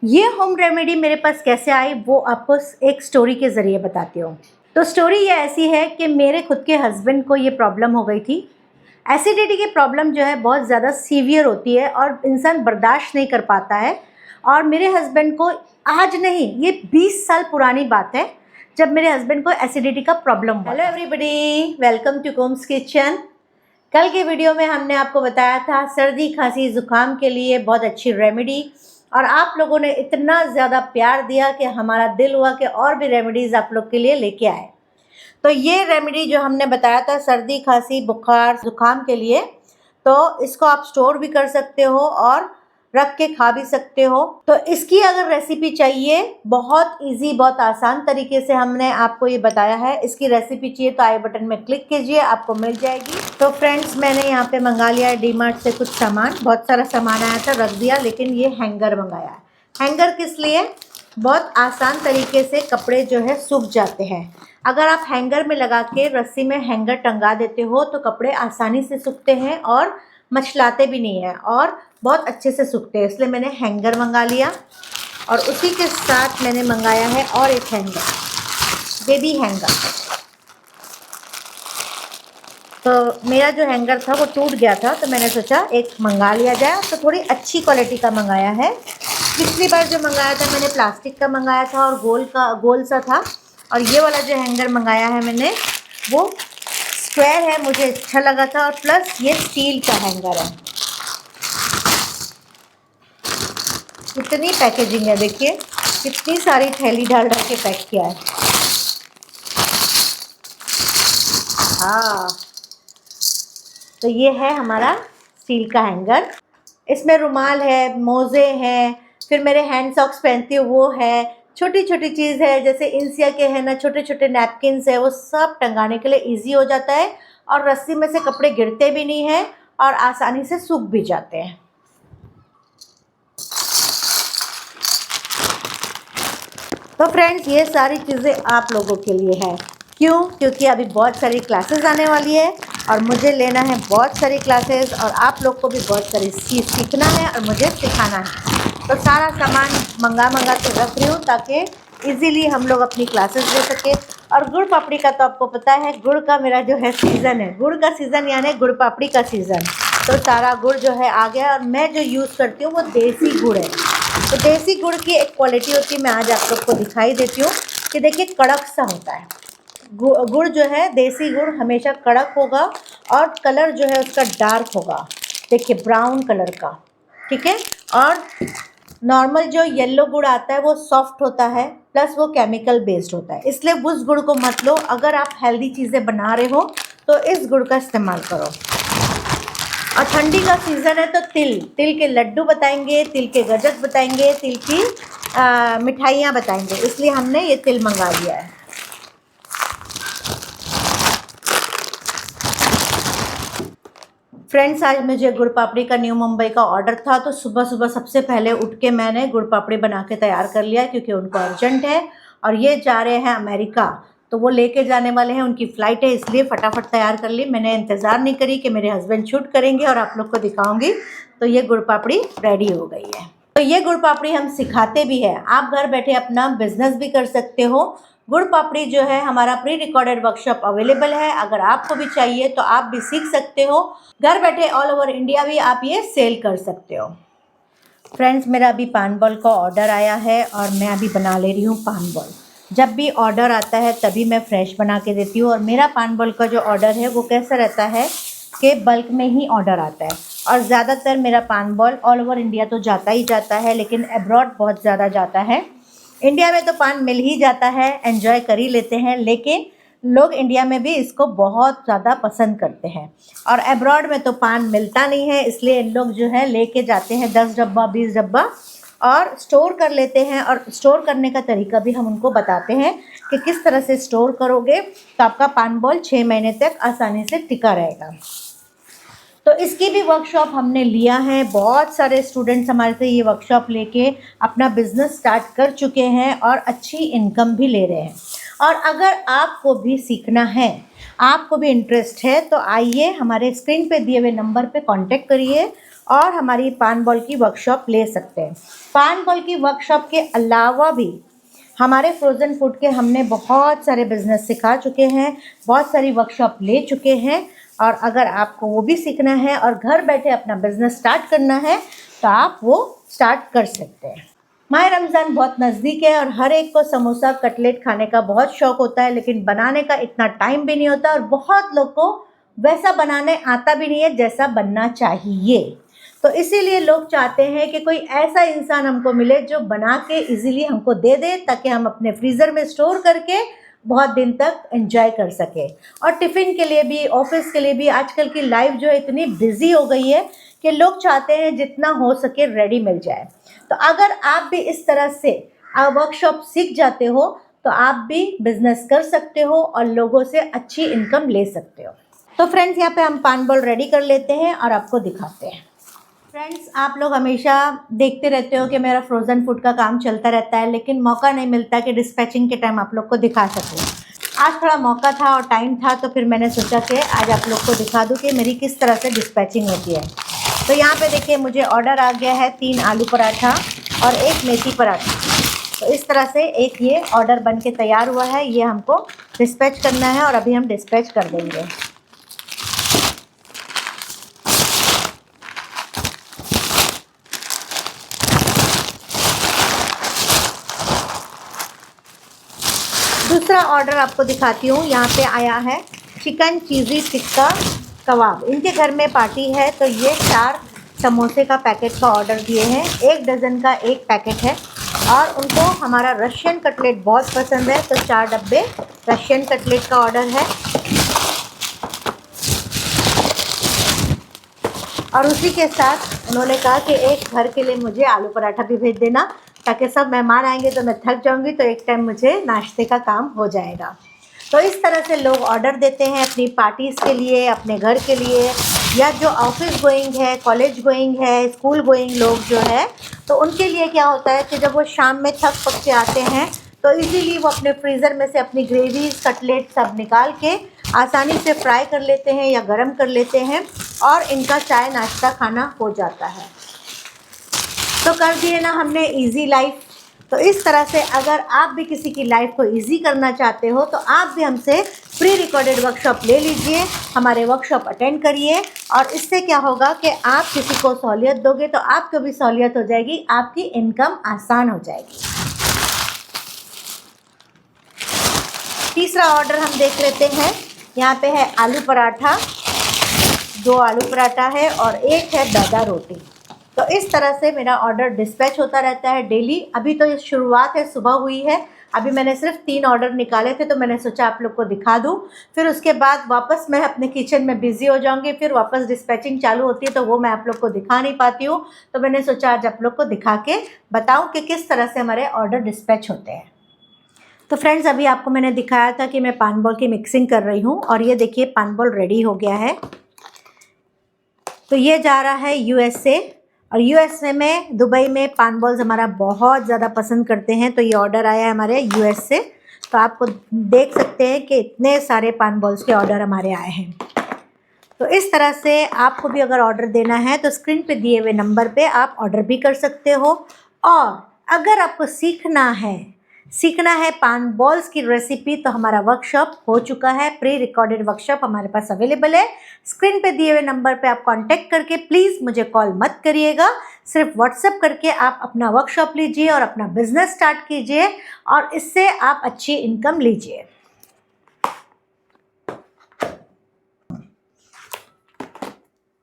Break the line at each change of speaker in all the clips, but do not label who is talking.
ये home remedy मेरे पास कैसे आई वो आपको एक स्टोरी के ज़रिए बताती हूँ। तो स्टोरी ये ऐसी है कि मेरे खुद के हस्बैंड को ये प्रॉब्लम हो गई थी। एसिडिटी की प्रॉब्लम जो है बहुत ज़्यादा सीवियर होती है और इंसान बर्दाश्त नहीं कर पाता है। और मेरे हस्बैंड को आज नहीं, ये 20 साल पुरानी बात है जब मेरे हस्बैंड को एसिडिटी का प्रॉब्लम हुआ। Hello everybody, welcome to Kum's kitchen. कल के वीडियो में हमने आपको बताया था सर्दी खांसी ज़ुकाम के लिए बहुत अच्छी रेमेडी, और आप लोगों ने इतना ज़्यादा प्यार दिया कि हमारा दिल हुआ कि और भी रेमेडीज़ आप लोग के लिए लेके आए। तो ये रेमेडी जो हमने बताया था सर्दी खांसी बुखार ज़ुकाम के लिए, तो इसको आप स्टोर भी कर सकते हो और रख के खा भी सकते हो। तो इसकी अगर रेसिपी चाहिए, बहुत इजी बहुत आसान तरीके से हमने आपको ये बताया है। इसकी रेसिपी चाहिए तो आई बटन में क्लिक कीजिए, आपको मिल जाएगी। तो फ्रेंड्स, मैंने यहाँ पे मंगा लिया है डीमार्ट से कुछ सामान। बहुत सारा सामान आया था, रख दिया, लेकिन ये हैंगर मंगाया है। हैंगर किस लिए? बहुत आसान तरीके से कपड़े जो है सूख जाते हैं। अगर आप हैंगर में लगा के रस्सी में हैंगर टंगा देते हो तो कपड़े आसानी से सूखते हैं और मचलाते भी नहीं है और बहुत अच्छे से सूखते हैं। इसलिए मैंने हैंगर मंगा लिया और उसी के साथ मैंने मंगाया है और एक हैंगर, बेबी हैंगर। तो मेरा जो हैंगर था वो टूट गया था, तो मैंने सोचा एक मंगा लिया जाए। तो थोड़ी अच्छी क्वालिटी का मंगाया है। पिछली बार जो मंगाया था मैंने प्लास्टिक का मंगाया था और गोल सा था, और ये वाला जो हैंगर मंगाया है मैंने वो स्क्वायर है, मुझे अच्छा लगा था। और प्लस ये स्टील का हैंगर है। कितनी पैकेजिंग है, देखिए कितनी सारी थैली डाल के पैक किया है। हाँ, तो ये है हमारा स्टील का हैंगर। इसमें रुमाल है, मोज़े हैं, फिर मेरे हैंड सॉक्स पहनती हूँ वो है, छोटी छोटी चीज़ है जैसे इंसिया के है ना, छोटे छोटे नैपकिन्स है, वो सब टंगाने के लिए इजी हो जाता है। और रस्सी में से कपड़े गिरते भी नहीं हैं और आसानी से सूख भी जाते हैं। तो फ्रेंड्स, ये सारी चीज़ें आप लोगों के लिए है। क्यों? क्योंकि अभी बहुत सारी क्लासेस आने वाली है और मुझे लेना है बहुत सारी क्लासेस, और आप लोग को भी बहुत सारी चीज़ सीखना है और मुझे सिखाना है। तो सारा सामान मंगा के रख रही हूँ ताकि इजीली हम लोग अपनी क्लासेस ले सके। और गुड़ पापड़ी का तो आपको पता है, गुड़ का मेरा जो है सीज़न है, गुड़ का सीज़न यानी गुड़ पापड़ी का सीज़न। तो सारा गुड़ जो है आ गया, और मैं जो यूज़ करती हूँ वो देसी गुड़ है। तो देसी गुड़ की एक क्वालिटी होती है, मैं आज आप लोग को दिखाई देती हूँ कि देखिए कड़क सा होता है। गुड़ जो है, देसी गुड़ हमेशा कड़क होगा और कलर जो है उसका डार्क होगा, देखिए ब्राउन कलर का, ठीक है। और नॉर्मल जो येलो गुड़ आता है वो सॉफ्ट होता है, प्लस वो केमिकल बेस्ड होता है। इसलिए उस गुड़ को मत लो। अगर आप हेल्दी चीज़ें बना रहे हो तो इस गुड़ का इस्तेमाल करो। और ठंडी का सीज़न है तो तिल के लड्डू बताएंगे, तिल के गजक बताएंगे, तिल की मिठाइयाँ बताएंगे, इसलिए हमने ये तिल मंगा लिया है। फ्रेंड्स, आज मुझे गुड़ पापड़ी का न्यू मुंबई का ऑर्डर था, तो सुबह सुबह सबसे पहले उठ के मैंने गुड़ पापड़ी बना के तैयार कर लिया, क्योंकि उनको अर्जेंट है और ये जा रहे हैं अमेरिका, तो वो लेके जाने वाले हैं, उनकी फ़्लाइट है, इसलिए फटाफट तैयार कर ली। मैंने इंतज़ार नहीं करी कि मेरे हस्बैंड शूट करेंगे और आप लोग को दिखाऊंगी। तो ये गुड़ पापड़ी रेडी हो गई है। तो ये गुड़ पापड़ी हम सिखाते भी हैं, आप घर बैठे अपना बिजनेस भी कर सकते हो। गुड़ पापड़ी जो है हमारा प्री रिकॉर्डेड वर्कशॉप अवेलेबल है, अगर आपको भी चाहिए तो आप भी सीख सकते हो। घर बैठे ऑल ओवर इंडिया भी आप ये सेल कर सकते हो। फ्रेंड्स, मेरा अभी पान बॉल का ऑर्डर आया है और मैं अभी बना ले रही हूँ पान बॉल। जब भी ऑर्डर आता है तभी मैं फ्रेश बना के देती हूँ। और मेरा पान बॉल का जो ऑर्डर है वो कैसा रहता है कि बल्क में ही ऑर्डर आता है, और ज़्यादातर मेरा पान बॉल ऑल ओवर इंडिया तो जाता ही जाता है, लेकिन अब्रॉड बहुत ज़्यादा जाता है। इंडिया में तो पान मिल ही जाता है, एंजॉय कर ही लेते हैं, लेकिन लोग इंडिया में भी इसको बहुत ज़्यादा पसंद करते हैं। और अब्रॉड में तो पान मिलता नहीं है, इसलिए इन लोग जो है लेके जाते हैं 10 डब्बा 20 डब्बा और स्टोर कर लेते हैं। और स्टोर करने का तरीका भी हम उनको बताते हैं कि किस तरह से स्टोर करोगे तो आपका पान बॉल 6 महीने तक आसानी से टिका रहेगा। तो इसकी भी वर्कशॉप हमने लिया है। बहुत सारे स्टूडेंट्स हमारे से ये वर्कशॉप लेके अपना बिजनेस स्टार्ट कर चुके हैं और अच्छी इनकम भी ले रहे हैं। और अगर आपको भी सीखना है, आपको भी इंटरेस्ट है, तो आइए हमारे स्क्रीन पे दिए हुए नंबर पे कांटेक्ट करिए और हमारी पान बॉल की वर्कशॉप ले सकते हैं। पान बॉल की वर्कशॉप के अलावा भी हमारे फ्रोज़न फूड के हमने बहुत सारे बिज़नेस सिखा चुके हैं, बहुत सारी वर्कशॉप ले चुके हैं, और अगर आपको वो भी सीखना है और घर बैठे अपना बिज़नेस स्टार्ट करना है तो आप वो स्टार्ट कर सकते हैं। माह रमज़ान बहुत नज़दीक है और हर एक को समोसा कटलेट खाने का बहुत शौक़ होता है, लेकिन बनाने का इतना टाइम भी नहीं होता और बहुत लोग को वैसा बनाने आता भी नहीं है जैसा बनना चाहिए। तो इसीलिए लोग चाहते हैं कि कोई ऐसा इंसान हमको मिले जो बना के इजीली हमको दे दे, ताकि हम अपने फ्रीज़र में स्टोर करके बहुत दिन तक एंजॉय कर सके। और टिफ़िन के लिए भी, ऑफिस के लिए भी आजकल की लाइफ जो है इतनी बिजी हो गई है कि लोग चाहते हैं जितना हो सके रेडी मिल जाए। तो अगर आप भी इस तरह से वर्कशॉप सीख जाते हो तो आप भी बिजनेस कर सकते हो और लोगों से अच्छी इनकम ले सकते हो। तो फ्रेंड्स, यहाँ पे हम पान बॉल रेडी कर लेते हैं और आपको दिखाते हैं। फ्रेंड्स, आप लोग हमेशा देखते रहते हो कि मेरा फ्रोज़न फूड का काम चलता रहता है, लेकिन मौका नहीं मिलता कि डिस्पैचिंग के टाइम आप लोग को दिखा सकूँ। आज थोड़ा मौका था और टाइम था, तो फिर मैंने सोचा कि आज आप लोग को दिखा दूँ कि मेरी किस तरह से डिस्पैचिंग होती है। तो यहाँ पे देखिए, मुझे ऑर्डर आ गया है 3 आलू पराठा और 1 मेथी पराठा। तो इस तरह से एक ये ऑर्डर बन के तैयार हुआ है, ये हमको डिस्पैच करना है और अभी हम डिस्पैच कर देंगे। दूसरा ऑर्डर आपको दिखाती हूँ। यहाँ पे आया है चिकन चीज़ी टिक्का कबाब। इनके घर में पार्टी है, तो ये 4 समोसे का पैकेट का ऑर्डर दिए हैं। 1 डज़न का 1 पैकेट है और उनको हमारा रशियन कटलेट बहुत पसंद है, तो 4 डब्बे रशियन कटलेट का ऑर्डर है। और उसी के साथ उन्होंने कहा कि एक घर के लिए मुझे आलू पराठा भी भेज देना, ताकि सब मेहमान आएंगे तो मैं थक जाऊंगी, तो एक टाइम मुझे नाश्ते का काम हो जाएगा। तो इस तरह से लोग ऑर्डर देते हैं अपनी पार्टीज़ के लिए, अपने घर के लिए, या जो ऑफिस गोइंग है, कॉलेज गोइंग है, स्कूल गोइंग लोग जो है, तो उनके लिए क्या होता है कि जब वो शाम में थक पक के आते हैं तो इजीली वो अपने फ्रीज़र में से अपनी ग्रेवी, कटलेट सब निकाल के आसानी से फ्राई कर लेते हैं या गरम कर लेते हैं और इनका चाय नाश्ता खाना हो जाता है। तो कर दिए ना हमने इजी लाइफ। तो इस तरह से अगर आप भी किसी की लाइफ को इजी करना चाहते हो तो आप भी हमसे प्री रिकॉर्डेड वर्कशॉप ले लीजिए, हमारे वर्कशॉप अटेंड करिए, और इससे क्या होगा कि आप किसी को सहूलियत दोगे तो आपको भी सहूलियत हो जाएगी, आपकी इनकम आसान हो जाएगी। तीसरा ऑर्डर हम देख लेते हैं। यहाँ पे है आलू पराठा, 2 आलू पराठा है और 1 है दादा रोटी। तो इस तरह से मेरा ऑर्डर डिस्पैच होता रहता है डेली। अभी तो ये शुरुआत है, सुबह हुई है, अभी मैंने सिर्फ 3 ऑर्डर निकाले थे, तो मैंने सोचा आप लोग को दिखा दूं। फिर उसके बाद वापस मैं अपने किचन में बिज़ी हो जाऊंगी, फिर वापस डिस्पैचिंग चालू होती है तो वो मैं आप लोग को दिखा नहीं पाती हूँ। तो मैंने सोचा आज आप लोग को दिखा के बताऊँ कि किस तरह से हमारे ऑर्डर डिस्पैच होते हैं। तो फ्रेंड्स, अभी आपको मैंने दिखाया था कि मैं पान बॉल की मिक्सिंग कर रही हूँ, और ये देखिए पान बॉल रेडी हो गया है। तो ये जा रहा है USA, और USA में, दुबई में पान बॉल्स हमारा बहुत ज़्यादा पसंद करते हैं। तो ये ऑर्डर आया है हमारे US से। तो आपको देख सकते हैं कि इतने सारे पान बॉल्स के ऑर्डर हमारे आए हैं। तो इस तरह से आपको भी अगर ऑर्डर देना है तो स्क्रीन पे दिए हुए नंबर पे आप ऑर्डर भी कर सकते हो। और अगर आपको सीखना है पान बॉल्स की रेसिपी, तो हमारा वर्कशॉप हो चुका है, प्री रिकॉर्डेड वर्कशॉप हमारे पास अवेलेबल है। स्क्रीन पे दिए हुए नंबर पे आप कांटेक्ट करके प्लीज़ मुझे कॉल मत करिएगा, सिर्फ व्हाट्सएप करके आप अपना वर्कशॉप लीजिए और अपना बिजनेस स्टार्ट कीजिए, और इससे आप अच्छी इनकम लीजिए।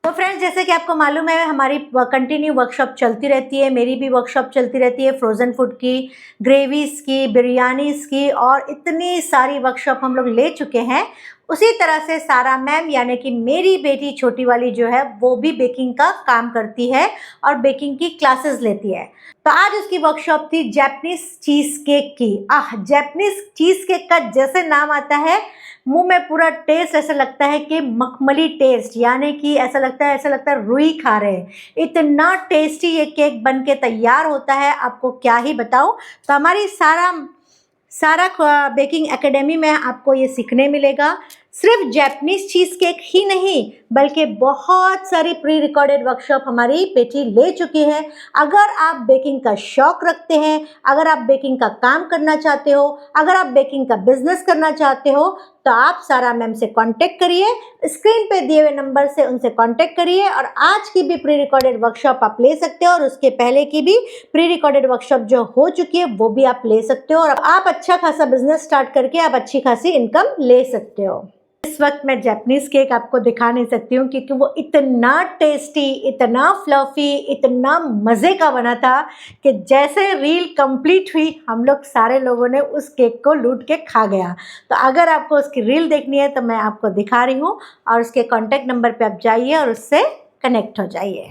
तो फ्रेंड्स, जैसे कि आपको मालूम है हमारी कंटिन्यू वर्कशॉप चलती रहती है, मेरी भी वर्कशॉप चलती रहती है, फ्रोज़न फूड की, ग्रेवीज़ की, बिरयानीज़ की, और इतनी सारी वर्कशॉप हम लोग ले चुके हैं। उसी तरह से सारा मैम, यानी कि मेरी बेटी छोटी वाली जो है, वो भी बेकिंग का काम करती है और बेकिंग की क्लासेस लेती है। तो आज उसकी वर्कशॉप थी जैपनीज़ चीज़ केक की। जैपनीज़ चीज़ केक का जैसे नाम आता है, मुंह में पूरा टेस्ट ऐसा लगता है कि मखमली टेस्ट, यानी कि ऐसा लगता है रुई खा रहे हैं। इतना टेस्टी ये केक बन के तैयार होता है, आपको क्या ही बताऊं। तो हमारी सारा बेकिंग एकेडमी में आपको ये सीखने मिलेगा। सिर्फ जैपनीज चीज़ केक ही नहीं बल्कि बहुत सारी प्री रिकॉर्डेड वर्कशॉप हमारी बेटी ले चुकी है। अगर आप बेकिंग का शौक रखते हैं, अगर आप बेकिंग का काम करना चाहते हो, अगर आप बेकिंग का बिजनेस करना चाहते हो, तो आप सारा मैम से कांटेक्ट करिए। स्क्रीन पे दिए हुए नंबर से उनसे कांटेक्ट करिए और आज की भी प्री रिकॉर्डेड वर्कशॉप आप ले सकते हो और उसके पहले की भी प्री रिकॉर्डेड वर्कशॉप जो हो चुकी है वो भी आप ले सकते हो और आप अच्छा खासा बिजनेस स्टार्ट करके आप अच्छी खासी इनकम ले सकते हो। इस वक्त मैं जैपनीज केक आपको दिखा नहीं सकती हूँ क्योंकि वो इतना टेस्टी, इतना फ्लफी, इतना मज़े का बना था कि जैसे रील कंप्लीट हुई हम लोग सारे लोगों ने उस केक को लूट के खा गया। तो अगर आपको उसकी रील देखनी है तो मैं आपको दिखा रही हूँ और उसके कॉन्टैक्ट नंबर पे आप जाइए और उससे कनेक्ट हो जाइए।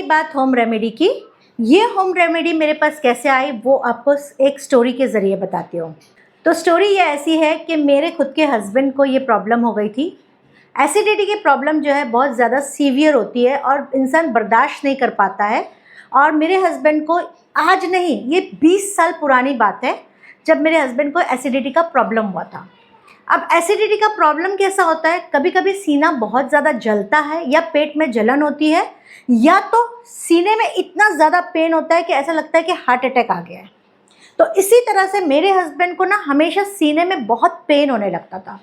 बात होम रेमेडी की, ये होम रेमेडी मेरे पास कैसे आई वो आपको एक स्टोरी के ज़रिए बताती हूँ। तो स्टोरी ये ऐसी है कि मेरे खुद के हस्बैंड को ये प्रॉब्लम हो गई थी। एसिडिटी की प्रॉब्लम जो है बहुत ज़्यादा सीवियर होती है और इंसान बर्दाश्त नहीं कर पाता है। और मेरे हस्बैंड को आज नहीं, ये 20 साल पुरानी बात है जब मेरे हस्बैंड को एसिडिटी का प्रॉब्लम हुआ था। अब एसिडिटी का प्रॉब्लम कैसा होता है, कभी कभी सीना बहुत ज़्यादा जलता है या पेट में जलन होती है या तो सीने में इतना ज़्यादा पेन होता है कि ऐसा लगता है कि हार्ट अटैक आ गया है। तो इसी तरह से मेरे हस्बैंड को ना हमेशा सीने में बहुत पेन होने लगता था।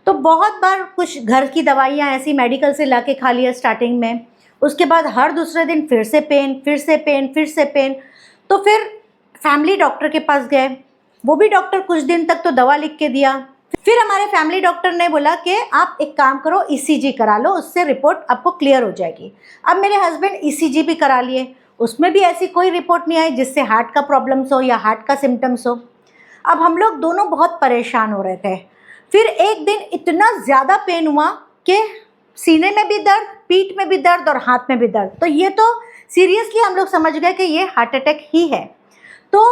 तो बहुत बार कुछ घर की दवाइयाँ ऐसी मेडिकल से ला के खा लिया स्टार्टिंग में, उसके बाद हर दूसरे दिन फिर से पेन, फिर से पेन, फिर से पेन। तो फिर फैमिली डॉक्टर के पास गए, वो भी डॉक्टर कुछ दिन तक तो दवा लिख के दिया। फिर हमारे फैमिली डॉक्टर ने बोला कि आप एक काम करो, ईसीजी करा लो, उससे रिपोर्ट आपको क्लियर हो जाएगी। अब मेरे हस्बैंड ईसीजी भी करा लिए, उसमें भी ऐसी कोई रिपोर्ट नहीं आई जिससे हार्ट का प्रॉब्लम्स हो या हार्ट का सिम्टम्स हो। अब हम लोग दोनों बहुत परेशान हो रहे थे। फिर एक दिन इतना ज़्यादा पेन हुआ कि सीने में भी दर्द, पीठ में भी दर्द और हाथ में भी दर्द। तो ये तो सीरियसली हम लोग समझ गए कि ये हार्ट अटैक ही है। तो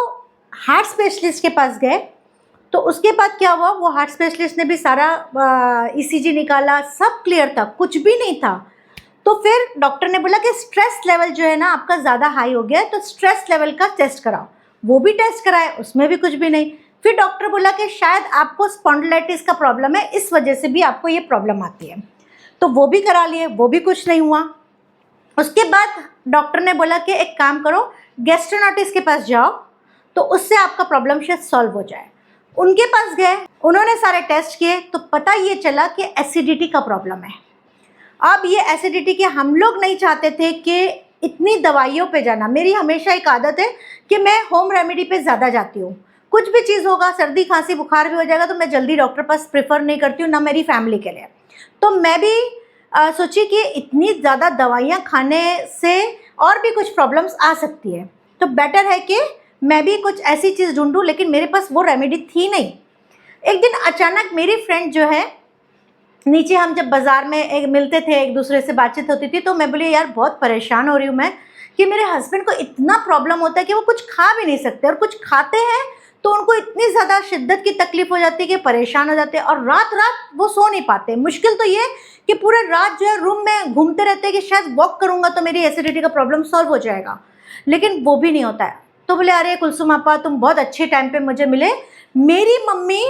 हार्ट स्पेशलिस्ट के पास गए। तो उसके बाद क्या हुआ, वो हार्ट स्पेशलिस्ट ने भी सारा ईसीजी निकाला, सब क्लियर था, कुछ भी नहीं था। तो फिर डॉक्टर ने बोला कि स्ट्रेस लेवल जो है ना आपका ज़्यादा हाई हो गया है, तो स्ट्रेस लेवल का टेस्ट कराओ। वो भी टेस्ट कराए, उसमें भी कुछ भी नहीं। फिर डॉक्टर बोला कि शायद आपको स्पॉन्डिलाइटिस का प्रॉब्लम है, इस वजह से भी आपको ये प्रॉब्लम आती है। तो वो भी करा लिए, वो भी कुछ नहीं हुआ। उसके बाद डॉक्टर ने बोला कि एक काम करो, गैस्ट्रोनॉटिस के पास जाओ, तो उससे आपका प्रॉब्लम शायद सॉल्व हो जाए। उनके पास गए, उन्होंने सारे टेस्ट किए, तो पता ये चला कि एसिडिटी का प्रॉब्लम है। अब ये एसिडिटी के हम लोग नहीं चाहते थे कि इतनी दवाइयों पे जाना। मेरी हमेशा एक आदत है कि मैं होम रेमेडी पे ज़्यादा जाती हूँ। कुछ भी चीज़ होगा, सर्दी खांसी बुखार भी हो जाएगा, तो मैं जल्दी डॉक्टर पास प्रेफर नहीं करती हूँ, ना मेरी फैमिली के लिए। तो मैं भी सोची कि इतनी ज़्यादा दवाइयाँ खाने से और भी कुछ प्रॉब्लम्स आ सकती है, तो बेटर है कि मैं भी कुछ ऐसी चीज़ ढूंढूं। लेकिन मेरे पास वो रेमेडी थी नहीं। एक दिन अचानक मेरी फ्रेंड जो है, नीचे हम जब बाज़ार में एक मिलते थे, एक दूसरे से बातचीत होती थी, तो मैं बोली यार बहुत परेशान हो रही हूँ मैं कि मेरे हस्बैंड को इतना प्रॉब्लम होता है कि वो कुछ खा भी नहीं सकते, और कुछ खाते हैं तो उनको इतनी ज़्यादा शिद्दत की तकलीफ़ हो जाती है कि परेशान हो जाते हैं और रात रात वो सो नहीं पाते। मुश्किल तो ये कि पूरे रात जो है रूम में घूमते रहते हैं कि शायद वॉक करूँगा तो मेरी एसिडिटी का प्रॉब्लम सॉल्व हो जाएगा, लेकिन वो भी नहीं होता है। तो बोले अरे कुलसुम आपा, तुम बहुत अच्छे टाइम पे मुझे मिले। मेरी मम्मी,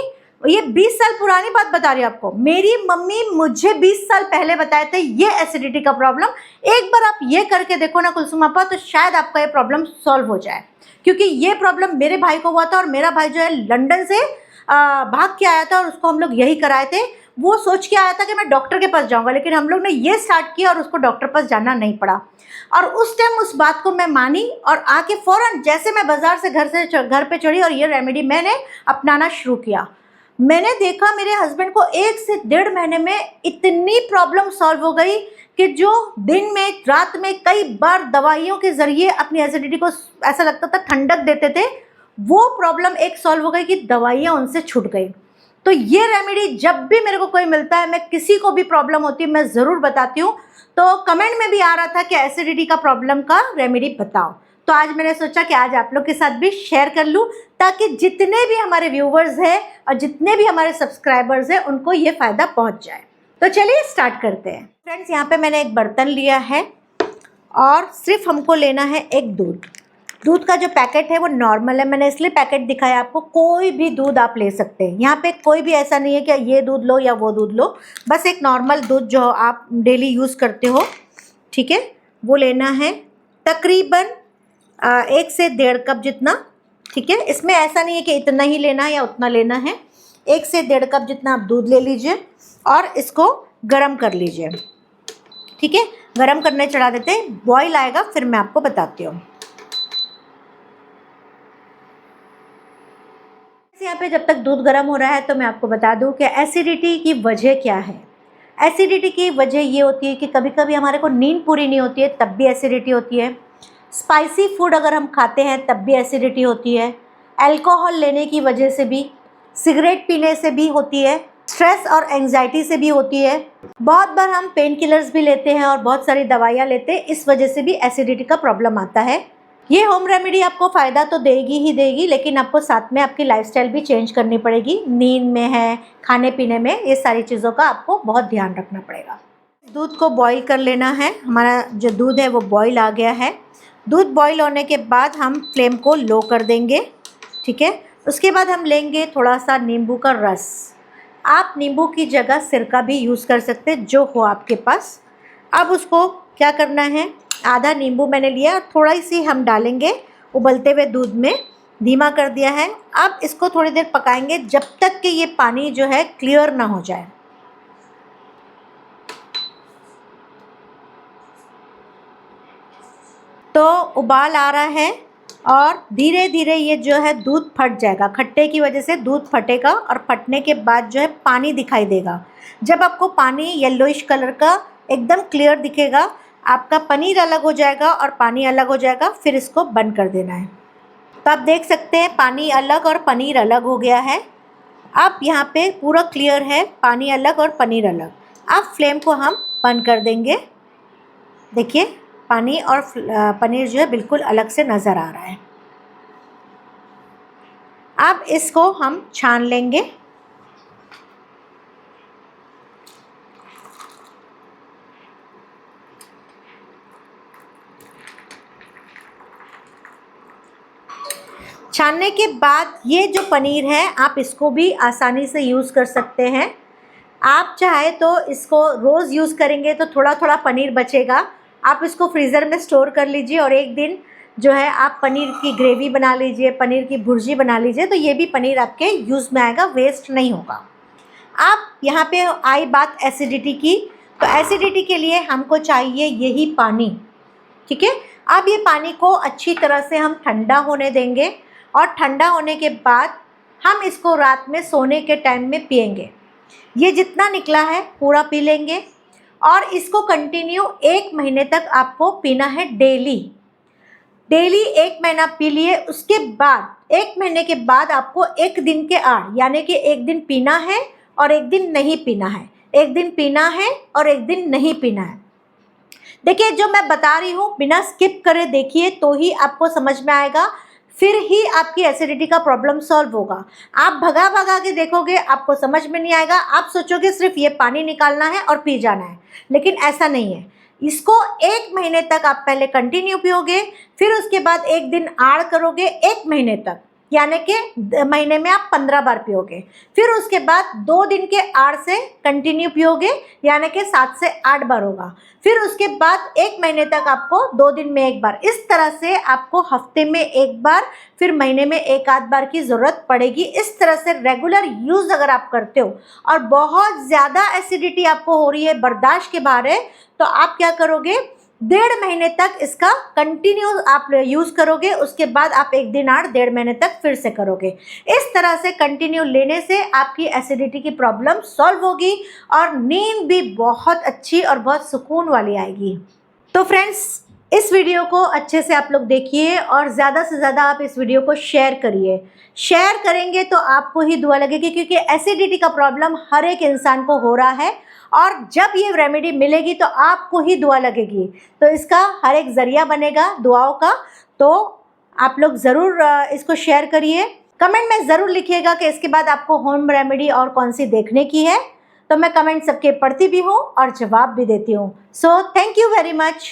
ये 20 साल पुरानी बात बता रही हूँ आपको, मेरी मम्मी मुझे 20 साल पहले बताए थे ये एसिडिटी का प्रॉब्लम, एक बार आप ये करके देखो ना कुलसुम आपा, तो शायद आपका ये प्रॉब्लम सॉल्व हो जाए। क्योंकि ये प्रॉब्लम मेरे भाई को हुआ था और मेरा भाई जो है लंदन से भाग के आया था और उसको हम लोग यही कराए थे। वो सोच के आया था कि मैं डॉक्टर के पास जाऊंगा, लेकिन हम लोग ने ये स्टार्ट किया और उसको डॉक्टर पास जाना नहीं पड़ा। और उस टाइम उस बात को मैं मानी और आके फ़ौरन जैसे मैं बाज़ार से घर पे चढ़ी और ये रेमेडी मैंने अपनाना शुरू किया। मैंने देखा मेरे हस्बैंड को 1 से 1.5 महीने में इतनी प्रॉब्लम सॉल्व हो गई कि जो दिन में रात में कई बार दवाइयों के ज़रिए अपनी एसिडिटी को ऐसा लगता था ठंडक देते थे, वो प्रॉब्लम एक सॉल्व हो गई कि दवाइयाँ उनसे छूट गई। तो ये रेमेडी जब भी मेरे को कोई मिलता है, मैं किसी को भी प्रॉब्लम होती है मैं ज़रूर बताती हूँ। तो कमेंट में भी आ रहा था कि एसिडिटी का प्रॉब्लम का रेमेडी बताओ, तो आज मैंने सोचा कि आज आप लोग के साथ भी शेयर कर लूँ, ताकि जितने भी हमारे व्यूवर्स हैं और जितने भी हमारे सब्सक्राइबर्स हैं उनको ये फ़ायदा पहुँच जाए। तो चलिए स्टार्ट करते हैं। फ्रेंड्स, यहाँ पे मैंने एक बर्तन लिया है और सिर्फ हमको लेना है एक दूध का जो पैकेट है वो नॉर्मल है, मैंने इसलिए पैकेट दिखाया आपको। कोई भी दूध आप ले सकते हैं, यहाँ पे कोई भी ऐसा नहीं है कि ये दूध लो या वो दूध लो, बस एक नॉर्मल दूध जो आप डेली यूज़ करते हो, ठीक है, वो लेना है। तकरीबन 1 से 1.5 कप जितना, ठीक है। इसमें ऐसा नहीं है कि इतना ही लेना है या उतना लेना है, 1 से 1.5 कप जितना आप दूध ले लीजिए और इसको गर्म कर लीजिए, ठीक है। गर्म करने चढ़ा देते हैं, बॉईल आएगा फिर मैं आपको बताती हूँ। यहाँ पे जब तक दूध गर्म हो रहा है तो मैं आपको बता दूं कि एसिडिटी की वजह क्या है। एसिडिटी की वजह ये होती है कि कभी कभी हमारे को नींद पूरी नहीं होती है, तब भी एसिडिटी होती है। स्पाइसी फूड अगर हम खाते हैं तब भी एसिडिटी होती है। अल्कोहल लेने की वजह से भी, सिगरेट पीने से भी होती है, स्ट्रेस और एंग्जाइटी से भी होती है। बहुत बार हम पेन किलर्स भी लेते हैं और बहुत सारी दवाइयाँ लेते हैं, इस वजह से भी एसिडिटी का प्रॉब्लम आता है। ये होम रेमेडी आपको फ़ायदा तो देगी ही देगी, लेकिन आपको साथ में आपकी लाइफस्टाइल भी चेंज करनी पड़ेगी। नींद में है, खाने पीने में, ये सारी चीज़ों का आपको बहुत ध्यान रखना पड़ेगा। दूध को बॉईल कर लेना है। हमारा जो दूध है वो बॉईल आ गया है। दूध बॉईल होने के बाद हम फ्लेम को लो कर देंगे, ठीक है। उसके बाद हम लेंगे थोड़ा सा नींबू का रस। आप नींबू की जगह सिरका भी यूज़ कर सकते हैं, जो हो आपके पास। अब उसको क्या करना है, आधा नींबू मैंने लिया, थोड़ा सी हम डालेंगे उबलते हुए दूध में, धीमा कर दिया है। अब इसको थोड़ी देर पकाएंगे जब तक कि ये पानी जो है क्लियर ना हो जाए। तो उबाल आ रहा है और धीरे धीरे ये जो है दूध फट जाएगा। खट्टे की वजह से दूध फटेगा और फटने के बाद जो है पानी दिखाई देगा। जब आपको पानी येलोइश कलर का एकदम क्लियर दिखेगा, आपका पनीर अलग हो जाएगा और पानी अलग हो जाएगा, फिर इसको बंद कर देना है। तो आप देख सकते हैं पानी अलग और पनीर अलग हो गया है। अब यहाँ पे पूरा क्लियर है, पानी अलग और पनीर अलग। अब फ्लेम को हम बंद कर देंगे। देखिए पानी और पनीर जो है बिल्कुल अलग से नज़र आ रहा है। अब इसको हम छान लेंगे। छानने के बाद ये जो पनीर है आप इसको भी आसानी से यूज़ कर सकते हैं। आप चाहे तो इसको रोज़ यूज़ करेंगे तो थोड़ा थोड़ा पनीर बचेगा, आप इसको फ्रीज़र में स्टोर कर लीजिए और एक दिन जो है आप पनीर की ग्रेवी बना लीजिए, पनीर की भुर्जी बना लीजिए, तो ये भी पनीर आपके यूज़ में आएगा, वेस्ट नहीं होगा। आप यहाँ पे आई बात एसिडिटी की, तो एसिडिटी के लिए हमको चाहिए यही पानी, ठीक है। अब ये पानी को अच्छी तरह से हम ठंडा होने देंगे और ठंडा होने के बाद हम इसको रात में सोने के टाइम में पिएंगे। ये जितना निकला है पूरा पी लेंगे और इसको कंटिन्यू 1 महीने तक आपको पीना है डेली। 1 महीना पी लिए, उसके बाद 1 महीने के बाद आपको 1 दिन के आड़, यानी कि 1 दिन पीना है और 1 दिन नहीं पीना है, 1 दिन पीना है और 1 दिन नहीं पीना है। देखिए जो मैं बता रही हूँ बिना स्किप करे देखिए तो ही आपको समझ में आएगा, फिर ही आपकी एसिडिटी का प्रॉब्लम सॉल्व होगा। आप भगा भगा के देखोगे आपको समझ में नहीं आएगा, आप सोचोगे सिर्फ ये पानी निकालना है और पी जाना है, लेकिन ऐसा नहीं है। इसको 1 महीने तक आप पहले कंटिन्यू पियोगे, फिर उसके बाद 1 दिन आड़ करोगे 1 महीने तक, यानी कि महीने में आप 15 बार पियोगे। फिर उसके बाद 2 दिन के आड़ से कंटिन्यू पियोगे, यानी कि 7 से 8 बार होगा। फिर उसके बाद 1 महीने तक आपको 2 दिन में 1 बार, इस तरह से आपको हफ्ते में 1 बार, फिर महीने में 1 आध बार की ज़रूरत पड़ेगी। इस तरह से रेगुलर यूज़ अगर आप करते हो और बहुत ज़्यादा एसिडिटी आपको हो रही है, बर्दाश्त के बाहर है, तो आप क्या करोगे, 1.5 महीने तक इसका कंटिन्यू आप यूज़ करोगे। उसके बाद आप 1 दिन आड़ 1.5 महीने तक फिर से करोगे। इस तरह से कंटिन्यू लेने से आपकी एसिडिटी की प्रॉब्लम सॉल्व होगी और नींद भी बहुत अच्छी और बहुत सुकून वाली आएगी। तो फ्रेंड्स, इस वीडियो को अच्छे से आप लोग देखिए और ज़्यादा से ज़्यादा आप इस वीडियो को शेयर करिए। शेयर करेंगे तो आपको ही दुआ लगेगी, क्योंकि एसिडिटी का प्रॉब्लम हर एक इंसान को हो रहा है और जब ये रेमेडी मिलेगी तो आपको ही दुआ लगेगी। तो इसका हर एक ज़रिया बनेगा दुआओं का। तो आप लोग ज़रूर इसको शेयर करिए। कमेंट में ज़रूर लिखिएगा कि इसके बाद आपको होम रेमेडी और कौन सी देखने की है। तो मैं कमेंट सबके पढ़ती भी हूँ और जवाब भी देती हूँ। So thank you very much.